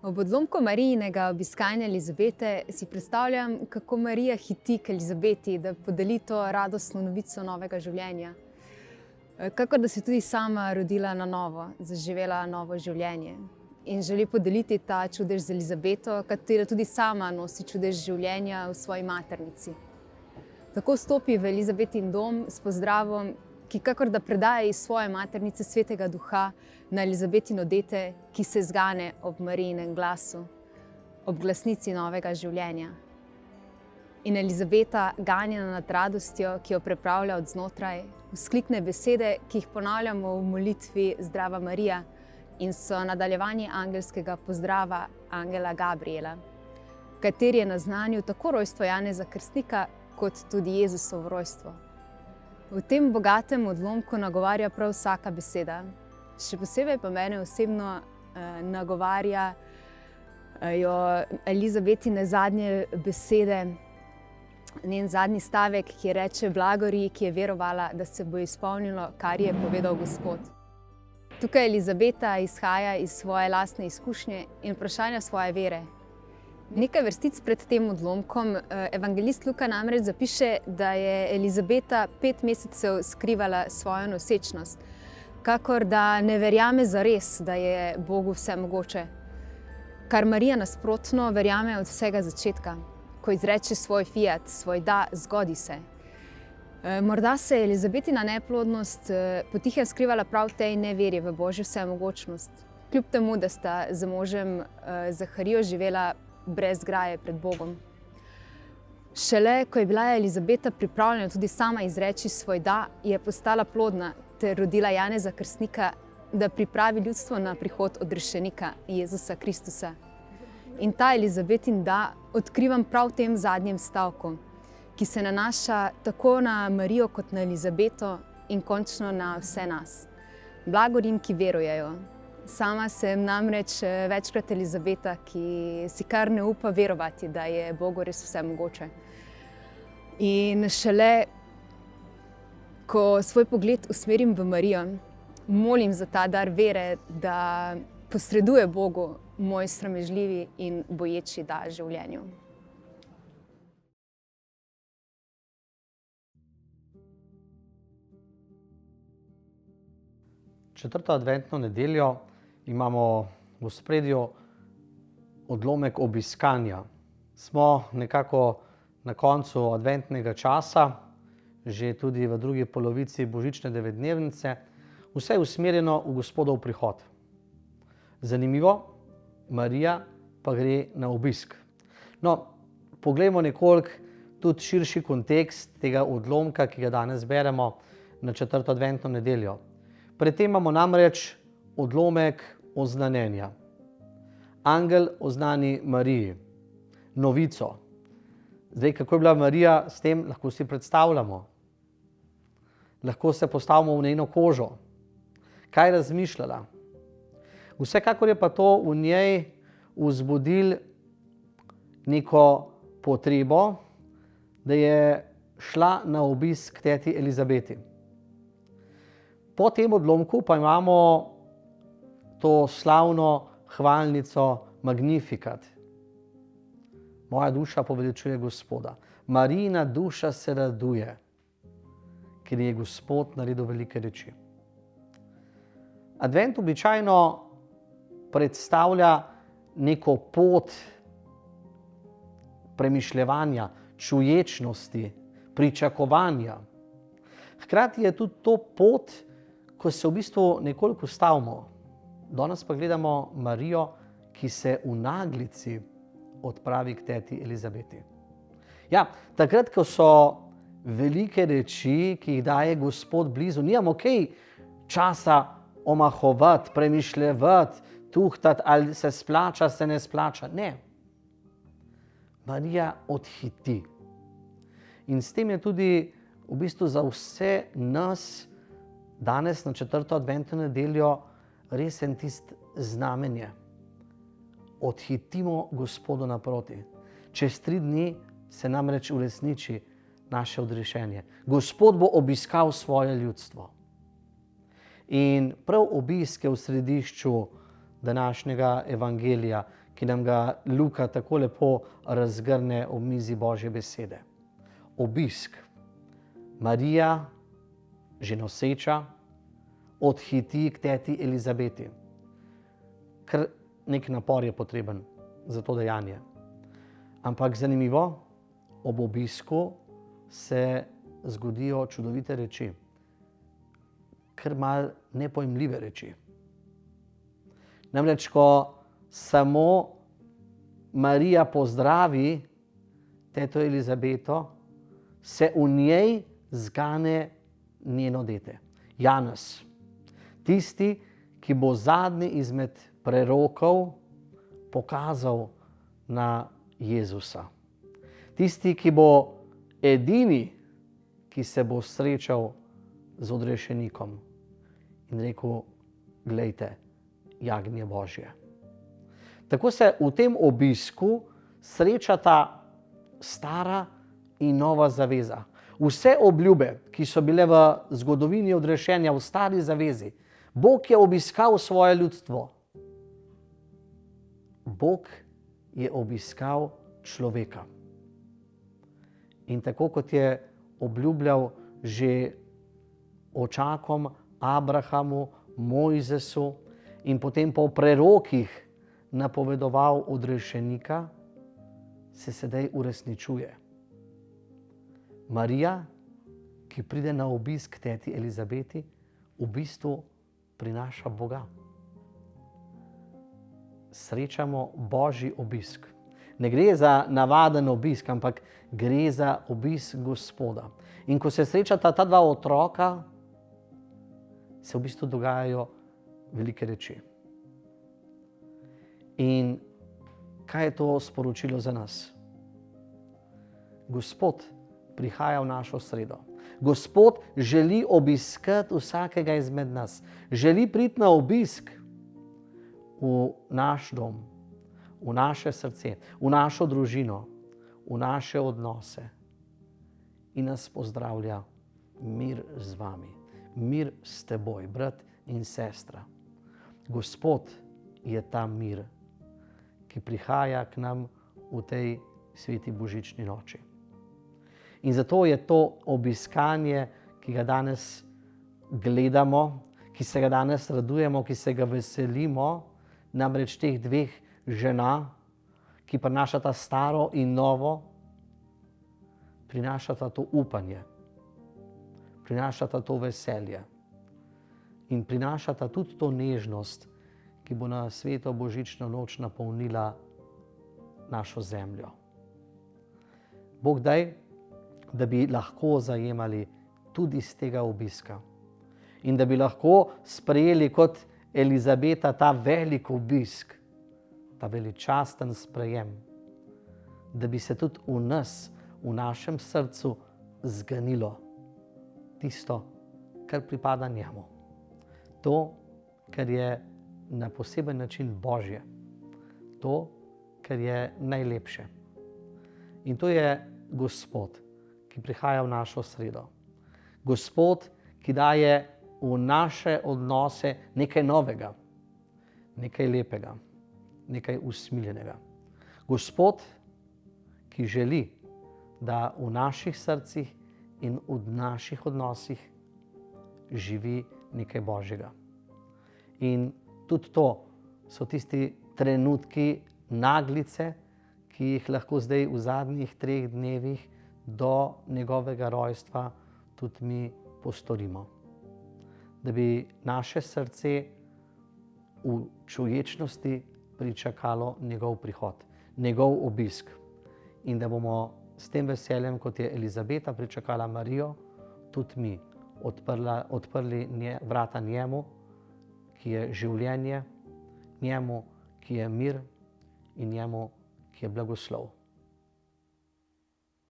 Ob odlomku Marijinega obiskanja Elizabete si predstavljam, kako Marija hiti k Elizabeti, da podeli to radostno novico novega življenja. Kakor da se tudi sama rodila na novo, zaživela novo življenje in želi podeliti ta čudež z Elizabeto, katera tudi sama nosi čudež življenja v svoji maternici. Tako vstopi v Elizabetin dom s pozdravom, ki kakor da predaja iz svoje maternice Svetega Duha na Elizabetino dete, ki se zgane ob Marijinem glasu, ob glasnici novega življenja. In Elizabeta, ganjena nad radostjo, ki jo prepravlja od znotraj, vzklikne besede, ki jih ponavljamo v molitvi Zdrava Marija in so nadaljevanje angelskega pozdrava angela Gabriela, kateri je naznanil tako rojstvo Janeza Krstnika, kot tudi Jezusovo rojstvo. V tem bogatem odlomku nagovarja prav vsaka beseda. Še posebej pa mene osebno nagovarjajo Elizabetine zadnje besede, njen zadnji stavek, ki reče: Blagori, ki je verovala, da se bo izpolnilo, kar je povedal Gospod. Tukaj Elizabeta izhaja iz svoje lastne izkušnje in vprašanja svoje vere. Nekaj vrstic pred tem odlomkom evangelist Luka namreč zapiše, da je Elizabeta 5 mesecev skrivala svojo nosečnost, kakor da ne verjame zares, da je Bogu vse mogoče. Kar Marija nasprotno verjame od vsega začetka, ko izreče svoj fiat, svoj da, zgodi se. Morda se je Elizabetina neplodnost potihem skrivala prav v tej neveri v Božjo vsemogočnost, kljub temu, da sta z možem Zaharijo živela brez graje pred Bogom. Šele, ko je bila Elizabeta pripravljena tudi sama izreči svoj da, je postala plodna ter rodila Janeza Krstnika, da pripravi ljudstvo na prihod odrešenika Jezusa Kristusa. In ta Elizabetin da odkrivam prav v tem zadnjem stavku, ki se nanaša tako na Marijo kot na Elizabeto in končno na vse nas. Blagorim, ki verujejo. Sama sem namreč večkrat Elizabeta, ki si kar ne upa verovati, da je Bogu res vse mogoče. In šele, ko svoj pogled usmerim v Marijo, molim za ta dar vere, da posreduje Bogu moj sramežljivi in boječi da življenju. Četrto adventno nedeljo imamo v ospredju odlomek obiskanja. Smo nekako na koncu adventnega časa, že tudi v drugi polovici božične devetdnevnice, vse je usmerjeno v Gospodov prihod. Zanimivo, Marija pa gre na obisk. No, poglejmo nekoliko tudi širši kontekst tega odlomka, ki ga danes beremo na četrto adventno nedeljo. Pred tem imamo namreč odlomek oznanjenja. Angel oznani Mariji novico. Zdaj, kako je bila Marija s tem, lahko si predstavljamo. Lahko se postavimo v njeno kožo. Kaj je razmišljala? Vsekakor je pa to v njej vzbudilo neko potrebo, da je šla na obisk k teti Elizabeti. Po tem odlomku pa imamo to slavno hvalnico Magnificat. Moja duša poveličuje Gospoda. Marijina duša se raduje, ker je Gospod naredil velike reči. Advent običajno predstavlja neko pot premišljevanja, čuječnosti, pričakovanja. Hkrati je tudi to pot, ko se v bistvu nekoliko ustavimo. Danes pa gledamo Marijo, ki se v naglici odpravi k teti Elizabeti. Ja, takrat, ko so velike reči, ki jih daje Gospod blizu, nimamo kaj časa omahovati, premišljevati, tuhtati, ali se splača, se ne splača. Ne. Marija odhiti. In s tem je tudi v bistvu za vse nas danes na četrto adventno nedeljo resen tist znamenje. odhitimo Gospodu naproti. Čez 3 dni se namreč uresniči naše odrešenje. Gospod bo obiskal svoje ljudstvo. In prav obisk je v središču današnjega evangelija, ki nam ga Luka tako lepo razgrne ob mizi Božje besede. Obisk. Marija, že noseča, odhiti k teti Elizabeti. Ker nek napor je potreben za to dejanje. Ampak zanimivo, ob obisku se zgodijo čudovite reči, kar mal nepojmljive reči. Namreč, ko samo Marija pozdravi teto Elizabeto, se v njej zgane njeno dete, Janez. Tisti, ki bo zadnji izmed prerokov pokazal na Jezusa. Tisti, ki bo edini, ki se bo srečal z odrešenikom in rekel, glejte, jagnje Božje. Tako se v tem obisku srečata stara in nova zaveza. Vse obljube, ki so bile v zgodovini odrešenja v stari zavezi, Bog je obiskal svoje ljudstvo. Bog je obiskal človeka. In tako kot je obljubljal že očakom Abrahamu, Mojzesu in potem po prerokih napovedoval odrešenika, se sedaj uresničuje. Marija, ki pride na obisk teti Elizabeti, v bistvu prinaša Boga. Srečamo Božji obisk. Ne gre za navaden obisk, ampak gre za obisk Gospoda. In ko se srečata ta 2 otroka, se v bistvu dogajajo velike reči. In kaj je to sporočilo za nas? Gospod prihaja v našo sredo. Gospod želi obiskati vsakega izmed nas. Želi priti na obisk v naš dom, v naše srce, v našo družino, v naše odnose. In nas pozdravlja: mir z vami, mir s teboj, brat in sestra. Gospod je ta mir, ki prihaja k nam v tej sveti božični noči. In zato je to obiskanje, ki ga danes gledamo, ki se ga danes radujemo, ki se ga veselimo, namreč teh 2 žena, ki prinašata staro in novo, prinašata to upanje, prinašata to veselje in prinašata tudi to nežnost, ki bo na sveto božično noč napolnila našo zemljo. Bog daj, da bi lahko zajemali tudi iz tega obiska in da bi lahko sprejeli kot Elizabeta ta velik obisk, ta veličasten sprejem, da bi se tudi v nas, v našem srcu zganilo tisto, kar pripada njemu. To, kar je na poseben način Božje. To, kar je najlepše. In to je Gospod, ki prihaja v našo sredo. Gospod, ki daje v naše odnose nekaj novega, nekaj lepega, nekaj usmiljenega. Gospod, ki želi, da v naših srcih in v naših odnosih živi nekaj Božjega. In tudi to so tisti trenutki naglice, ki jih lahko zdaj v zadnjih 3 dnevih do njegovega rojstva tudi mi postorimo. Da bi naše srce v čuječnosti pričakalo njegov prihod, njegov obisk. In da bomo s tem veseljem, kot je Elizabeta pričakala Marijo, tudi mi odprli vrata njemu, ki je življenje, njemu, ki je mir in njemu, ki je blagoslov.